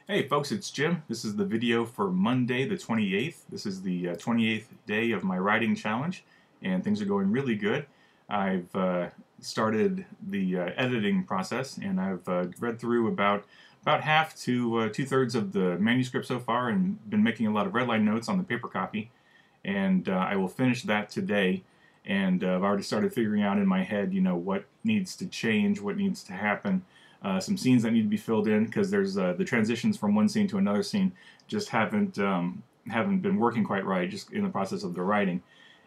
Hey folks, it's Jim. This is the video for Monday the 28th. This is the 28th day of my writing challenge, and things are going really good. I've started the editing process, and I've read through about half to two-thirds of the manuscript so far, and been making a lot of redline notes on the paper copy. And I will finish that today. And I've already started figuring out in my head, what needs to change, what needs to happen. Some scenes that need to be filled in because there's the transitions from one scene to another scene just haven't been working quite right, just in the process of the writing.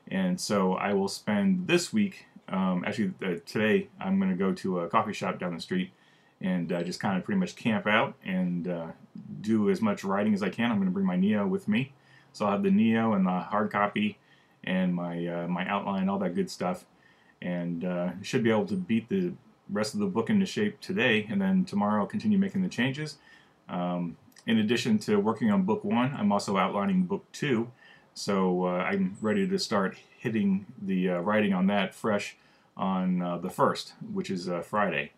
And so I will spend this week, today, I'm going to go to a coffee shop down the street and just kind of pretty much camp out and do as much writing as I can. I'm going to bring my Neo with me, so I'll have the Neo and the hard copy and my outline, all that good stuff, and should be able to beat the rest of the book into shape today, and then tomorrow I'll continue making the changes. In addition to working on book one, I'm also outlining book two, so I'm ready to start hitting the writing on that fresh on the 1st, which is Friday.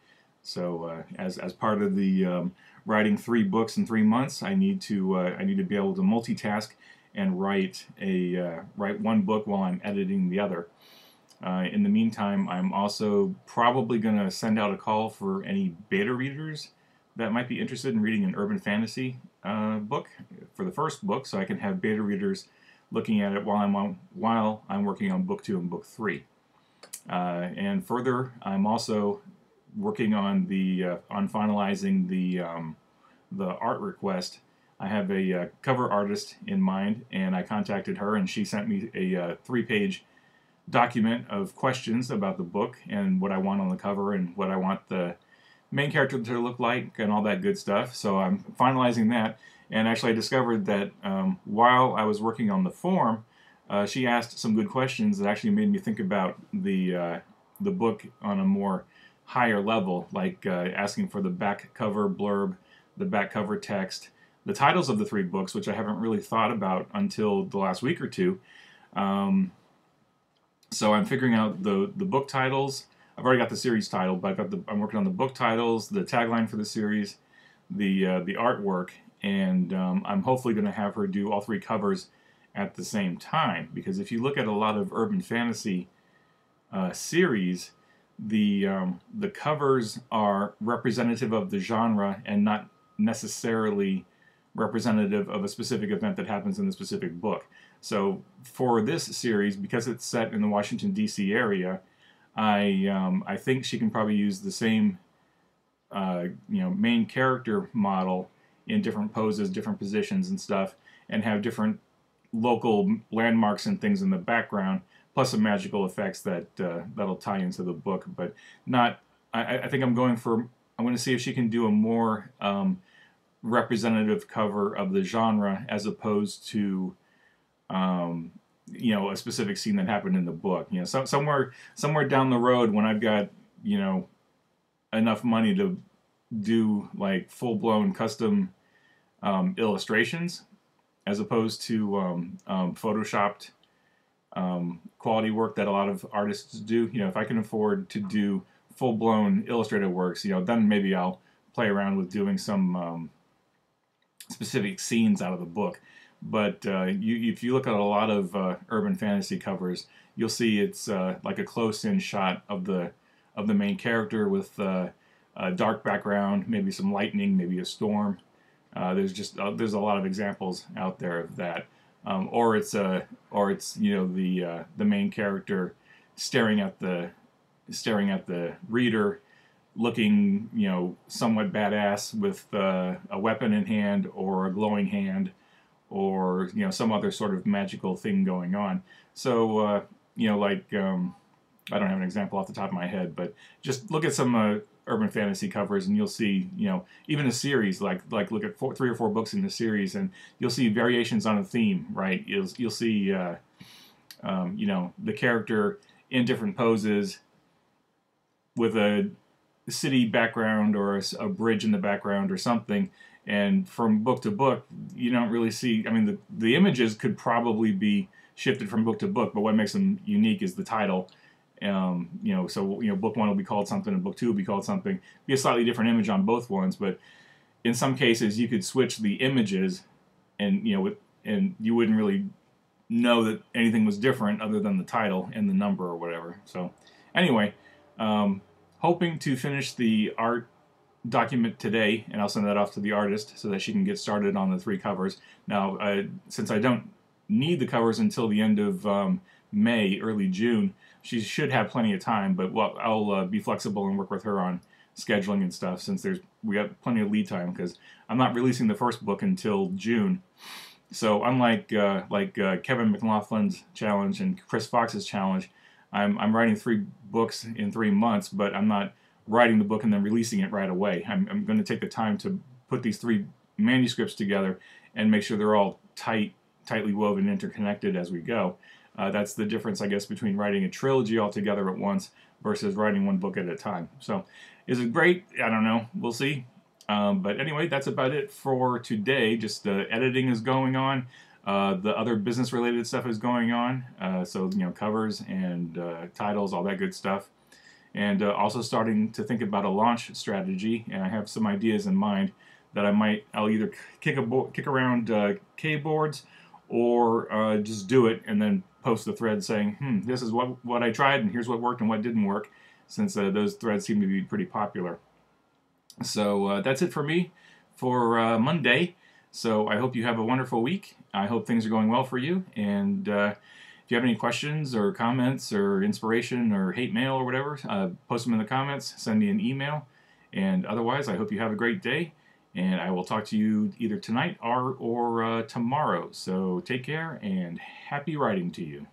So as part of the writing 3 books in 3 months, I need to be able to multitask and write one book while I'm editing the other. In the meantime, I'm also probably going to send out a call for any beta readers that might be interested in reading an urban fantasy book for the first book, so I can have beta readers looking at it while I'm working on book 2 and book 3. And further, I'm also working on finalizing the art request. I have a cover artist in mind, and I contacted her, and she sent me a 3-page document of questions about the book and what I want on the cover and what I want the main character to look like and all that good stuff. So I'm finalizing that, and actually I discovered that while I was working on the form, she asked some good questions that actually made me think about the book on a more higher level, like asking for the back cover blurb, the back cover text, the titles of the 3 books, which I haven't really thought about until the last week or two. So I'm figuring out the book titles. I've already got the series title, but I'm working on the book titles, the tagline for the series, the artwork, and I'm hopefully going to have her do all 3 covers at the same time. Because if you look at a lot of urban fantasy series, the covers are representative of the genre and not necessarily representative of a specific event that happens in the specific book. So for this series, because it's set in the Washington D.C. area, I think she can probably use the same main character model in different poses, different positions and stuff, and have different local landmarks and things in the background, plus some magical effects that'll tie into the book. But not. I think I'm going to see if she can do a more representative cover of the genre as opposed to a specific scene that happened in the book. Somewhere down the road when I've got enough money to do like full-blown custom illustrations as opposed to photoshopped quality work that a lot of artists do. If I can afford to do full-blown illustrated works, then maybe I'll play around with doing some specific scenes out of the book. But if you look at a lot of urban fantasy covers, you'll see it's like a close-in shot of the main character with a dark background, maybe some lightning, maybe a storm. There's a lot of examples out there of that. Or it's the main character staring at the reader, looking somewhat badass with a weapon in hand or a glowing hand, or some other sort of magical thing going on. So I don't have an example off the top of my head, but just look at some urban fantasy covers and you'll see even a series, like look at 3 or 4 books in the series, and you'll see variations on a theme, right? You'll see the character in different poses with a city background or a bridge in the background or something. And from book to book, you don't really see. I mean, the images could probably be shifted from book to book, but what makes them unique is the title. Book 1 will be called something, and book 2 will be called something. Be a slightly different image on both ones, but in some cases you could switch the images, and and you wouldn't really know that anything was different other than the title and the number or whatever. So anyway, hoping to finish the art document today, and I'll send that off to the artist so that she can get started on the 3 covers. Now, since I don't need the covers until the end of May, early June, she should have plenty of time, but I'll be flexible and work with her on scheduling and stuff, since we got plenty of lead time, because I'm not releasing the first book until June. So unlike Kevin McLaughlin's challenge and Chris Fox's challenge, I'm writing 3 books in 3 months, but I'm not writing the book and then releasing it right away. I'm going to take the time to put these 3 manuscripts together and make sure they're all tightly woven, interconnected as we go. That's the difference, I guess, between writing a trilogy all together at once versus writing 1 book at a time. So, is it great? I don't know. We'll see. But anyway, that's about it for today. Just editing is going on. The other business-related stuff is going on. So, covers and titles, all that good stuff. And also starting to think about a launch strategy. And I have some ideas in mind that I'll either kick around K-boards, or just do it and then post the thread saying, this is what I tried, and here's what worked and what didn't work, since those threads seem to be pretty popular. So that's it for me for Monday. So I hope you have a wonderful week. I hope things are going well for you. And if you have any questions or comments or inspiration or hate mail or whatever, post them in the comments, send me an email. And otherwise, I hope you have a great day. And I will talk to you either tonight or tomorrow. So take care, and happy writing to you.